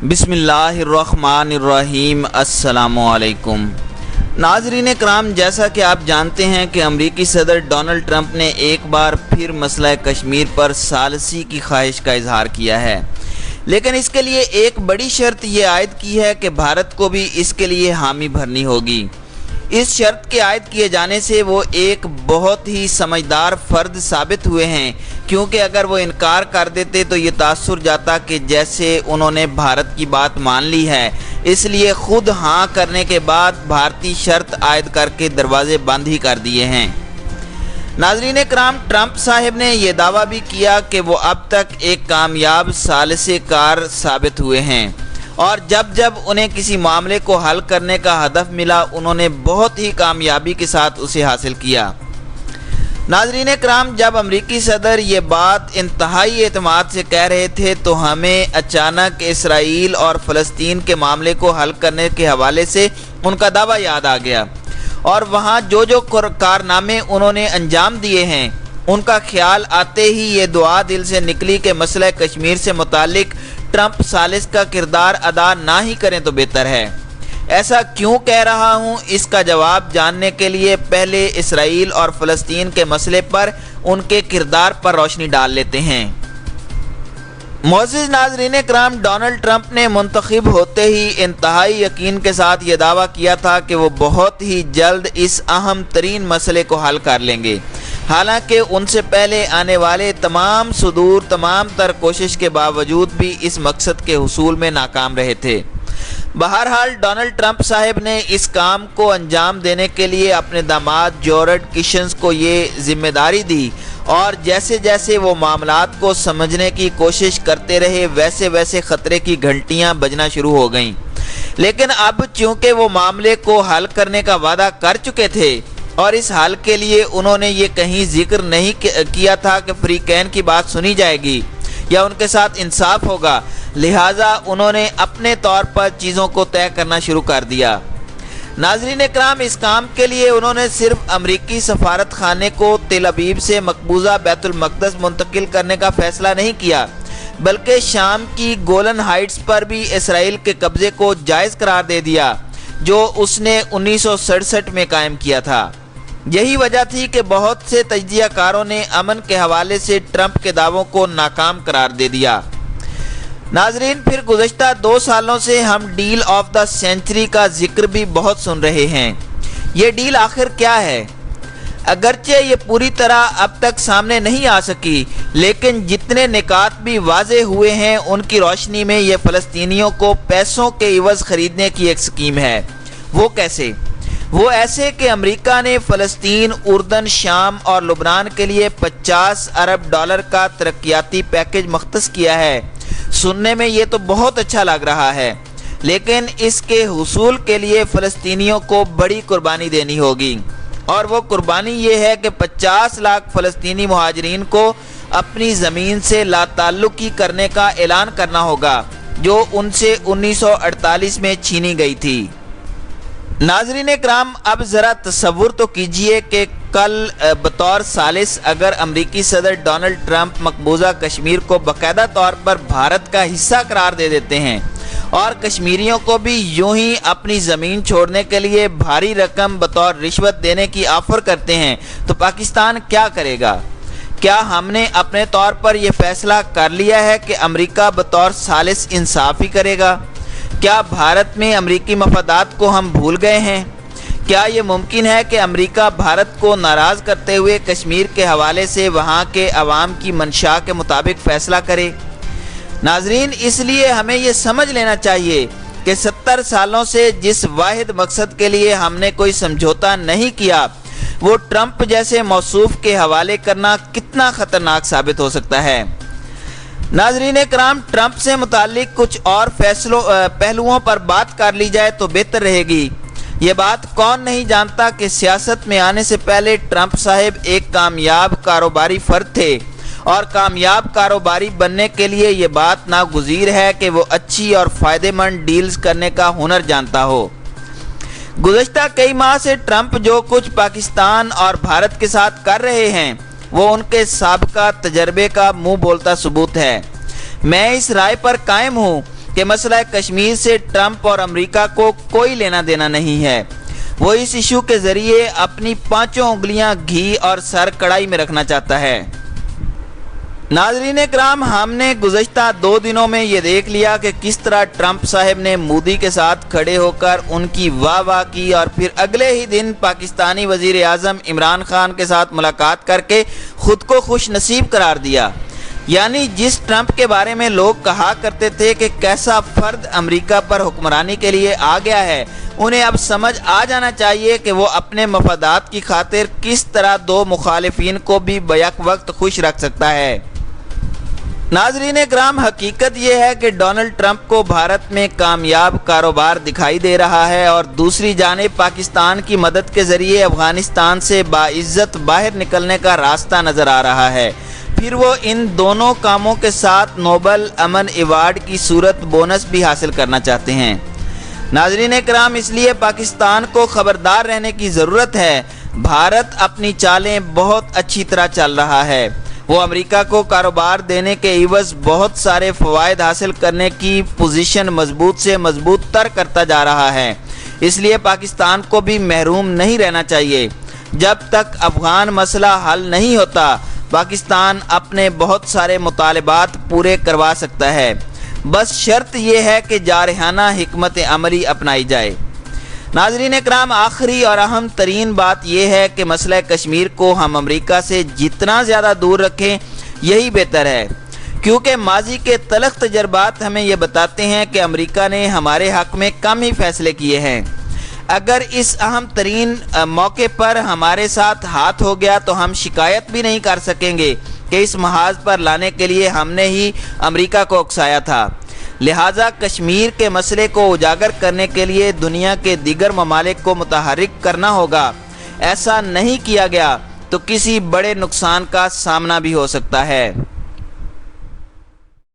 बिस्मिल्लाहिर्रहमानिर्रहीम। अस्सलामुअलैकुम नाज़रीन कराम, जैसा कि आप जानते हैं कि अमरीकी सदर डोनाल्ड ट्रंप ने एक बार फिर मसला कश्मीर पर सालसी की ख्वाहिश का इजहार किया है, लेकिन इसके लिए एक बड़ी शर्त ये आयद की है कि भारत को भी इसके लिए हामी भरनी होगी। इस शर्त के आयद किए जाने से वो एक बहुत ही समझदार फ़र्द साबित हुए हैं, क्योंकि अगर वो इनकार कर देते तो ये तासुर जाता कि जैसे उन्होंने भारत की बात मान ली है, इसलिए ख़ुद हाँ करने के बाद भारतीय शर्त आयद करके दरवाजे बंद ही कर दिए हैं। नाज़रीन कराम, ट्रंप साहब ने यह दावा भी किया कि वो अब तक एक कामयाब सालिसे कार साबित हुए हैं और जब जब उन्हें किसी मामले को हल करने का हदफ मिला, उन्होंने बहुत ही कामयाबी के साथ उसे हासिल किया। नाज़रीन कराम, जब अमरीकी सदर ये बात इंतहाई एतमाद से कह रहे थे तो हमें अचानक इसराइल और फ़लस्तीन के मामले को हल करने के हवाले से उनका दावा याद आ गया और वहाँ जो जो कारनामे उन्होंने अंजाम दिए हैं, उनका ख्याल आते ही ये दुआ दिल से निकली कि मसला कश्मीर से मुतालिक ट्रंप सालिस का किरदार अदा ना ही करें तो बेहतर है। ऐसा क्यों कह रहा हूँ, इसका जवाब जानने के लिए पहले इसराइल और फ़लस्तीन के मसले पर उनके किरदार पर रोशनी डाल लेते हैं। मोअज़्ज़िज़ नाज़रीन कराम, डोनाल्ड ट्रंप ने मुंतखब होते ही इंतहाई यकीन के साथ ये दावा किया था कि वो बहुत ही जल्द इस अहम तरीन मसले को हल कर लेंगे। हालांकि उनसे पहले आने वाले तमाम तर कोशिश के बावजूद भी इस मकसद के हुसूल में नाकाम रहे थे। बहरहाल डोनाल्ड ट्रंप साहब ने इस काम को अंजाम देने के लिए अपने दामाद जॉर्ज किशन्स को ये जिम्मेदारी दी और जैसे जैसे वो मामलात को समझने की कोशिश करते रहे, वैसे वैसे ख़तरे की घंटियां बजना शुरू हो गईं। लेकिन अब चूँकि वो मामले को हल करने का वादा कर चुके थे और इस हाल के लिए उन्होंने ये कहीं जिक्र नहीं किया था कि फ्रीकैन की बात सुनी जाएगी या उनके साथ इंसाफ होगा, लिहाजा उन्होंने अपने तौर पर चीज़ों को तय करना शुरू कर दिया। नाज़रीन कराम, इस काम के लिए उन्होंने सिर्फ अमरीकी सफारत खाने को तेल अवीव से मकबूजा बैतुल मक़दस मुंतकिल करने का फ़ैसला नहीं किया, बल्कि शाम की गोलन हाइट्स पर भी इसराइल के कब्ज़े को जायज़ करार दे दिया, जो उसने 1967 में कायम किया था। यही वजह थी कि बहुत से तज्ज़ियाकारों ने अमन के हवाले से ट्रंप के दावों को नाकाम करार दे दिया। नाजरीन, फिर गुज़श्ता 2 सालों से हम डील ऑफ द सेंचुरी का जिक्र भी बहुत सुन रहे हैं। ये डील आखिर क्या है? अगरचे ये पूरी तरह अब तक सामने नहीं आ सकी, लेकिन जितने निकात भी वाज़े हुए हैं उनकी रोशनी में ये फ़लस्तीनियों को पैसों के इवज़ ख़रीदने की एक स्कीम है। वो कैसे? वो ऐसे कि अमेरिका ने फ़लस्तीन, उर्दन, शाम और लुबनान के लिए $50 अरब का तरक्याती पैकेज मख्तस किया है। सुनने में ये तो बहुत अच्छा लग रहा है, लेकिन इसके हुसूल के लिए फ़लस्तीनियों को बड़ी कुर्बानी देनी होगी और वो कुर्बानी ये है कि 50 लाख फ़लस्तीनी मुहाजिरीन को अपनी ज़मीन से लाताल्लुकी करने का ऐलान करना होगा, जो उनसे 1948 में छीनी गई थी। नाज़रीन कराम, अब ज़रा तसव्वुर तो कीजिए कि कल बतौर सालिस अगर अमरीकी सदर डोनाल्ड ट्रंप मकबूजा कश्मीर को बाकायदा तौर पर भारत का हिस्सा करार दे देते हैं और कश्मीरियों को भी यूं ही अपनी ज़मीन छोड़ने के लिए भारी रकम बतौर रिश्वत देने की ऑफ़र करते हैं, तो पाकिस्तान क्या करेगा? क्या हमने अपने तौर पर यह फ़ैसला कर लिया है कि अमरीका बतौर सालिस इंसाफ ही करेगा? क्या भारत में अमरीकी मफादात को हम भूल गए हैं? क्या ये मुमकिन है कि अमेरिका भारत को नाराज़ करते हुए कश्मीर के हवाले से वहाँ के अवाम की मंशा के मुताबिक फ़ैसला करे? नाजरीन, इसलिए हमें ये समझ लेना चाहिए कि 70 सालों से जिस वाहिद मकसद के लिए हमने कोई समझौता नहीं किया, वो ट्रंप जैसे मौसूफ के हवाले करना कितना ख़तरनाक साबित हो सकता है। नाजरीन कराम, ट्रंप से मुतालिक कुछ और पहलुओं पर बात कर ली जाए तो बेहतर रहेगी। ये बात कौन नहीं जानता कि सियासत में आने से पहले ट्रंप साहब एक कामयाब कारोबारी फ़र्द थे और कामयाब कारोबारी बनने के लिए ये बात नागुज़ीर है कि वो अच्छी और फ़ायदेमंद डील्स करने का हुनर जानता हो। गुज़श्ता कई माह से ट्रंप जो कुछ पाकिस्तान और भारत के साथ कर रहे हैं, वो उनके साबिक़ा तजर्बे का मुँह बोलता सबूत है। मैं इस राय पर कायम हूँ کہ مسئلہ کشمیر سے ٹرمپ اور امریکہ کو کوئی لینا دینا نہیں ہے۔ وہ اس ایشو کے ذریعے اپنی 5 انگلیاں گھی اور سر کڑائی میں رکھنا چاہتا ہے۔ ناظرین کرام، ہم نے گزشتہ 2 دنوں میں یہ دیکھ لیا کہ کس طرح ٹرمپ صاحب نے مودی کے ساتھ کھڑے ہو کر ان کی واہ واہ کی اور پھر اگلے ہی دن پاکستانی وزیر اعظم عمران خان کے ساتھ ملاقات کر کے خود کو خوش نصیب قرار دیا۔ یعنی جس ٹرمپ کے بارے میں لوگ کہا کرتے تھے کہ کیسا فرد امریکہ پر حکمرانی کے لیے آ گیا ہے، انہیں اب سمجھ آ جانا چاہیے کہ وہ اپنے مفادات کی خاطر کس طرح 2 مخالفین کو بھی بیک وقت خوش رکھ سکتا ہے۔ ناظرین اکرام، حقیقت یہ ہے کہ ڈونلڈ ٹرمپ کو بھارت میں کامیاب کاروبار دکھائی دے رہا ہے اور دوسری جانب پاکستان کی مدد کے ذریعے افغانستان سے باعزت باہر نکلنے کا راستہ نظر آ رہا ہے۔ پھر وہ ان دونوں کاموں کے ساتھ نوبل امن ایوارڈ کی صورت بونس بھی حاصل کرنا چاہتے ہیں۔ ناظرین اکرام، اس لیے پاکستان کو خبردار رہنے کی ضرورت ہے۔ بھارت اپنی چالیں بہت اچھی طرح چل رہا ہے۔ وہ امریکہ کو کاروبار دینے کے عوض بہت سارے فوائد حاصل کرنے کی پوزیشن مضبوط سے مضبوط تر کرتا جا رہا ہے۔ اس لیے پاکستان کو بھی محروم نہیں رہنا چاہیے۔ جب تک افغان مسئلہ حل نہیں ہوتا، پاکستان اپنے بہت سارے مطالبات پورے کروا سکتا ہے۔ بس شرط یہ ہے کہ جارحانہ حکمت عملی اپنائی جائے۔ ناظرین اکرام، آخری اور اہم ترین بات یہ ہے کہ مسئلہ کشمیر کو ہم امریکہ سے جتنا زیادہ دور رکھیں یہی بہتر ہے، کیونکہ ماضی کے تلخ تجربات ہمیں یہ بتاتے ہیں کہ امریکہ نے ہمارے حق میں کم ہی فیصلے کیے ہیں۔ اگر اس اہم ترین موقع پر ہمارے ساتھ ہاتھ ہو گیا تو ہم شکایت بھی نہیں کر سکیں گے کہ اس محاذ پر لانے کے لیے ہم نے ہی امریکہ کو اکسایا تھا۔ لہٰذا کشمیر کے مسئلے کو اجاگر کرنے کے لیے دنیا کے دیگر ممالک کو متحرک کرنا ہوگا۔ ایسا نہیں کیا گیا تو کسی بڑے نقصان کا سامنا بھی ہو سکتا ہے۔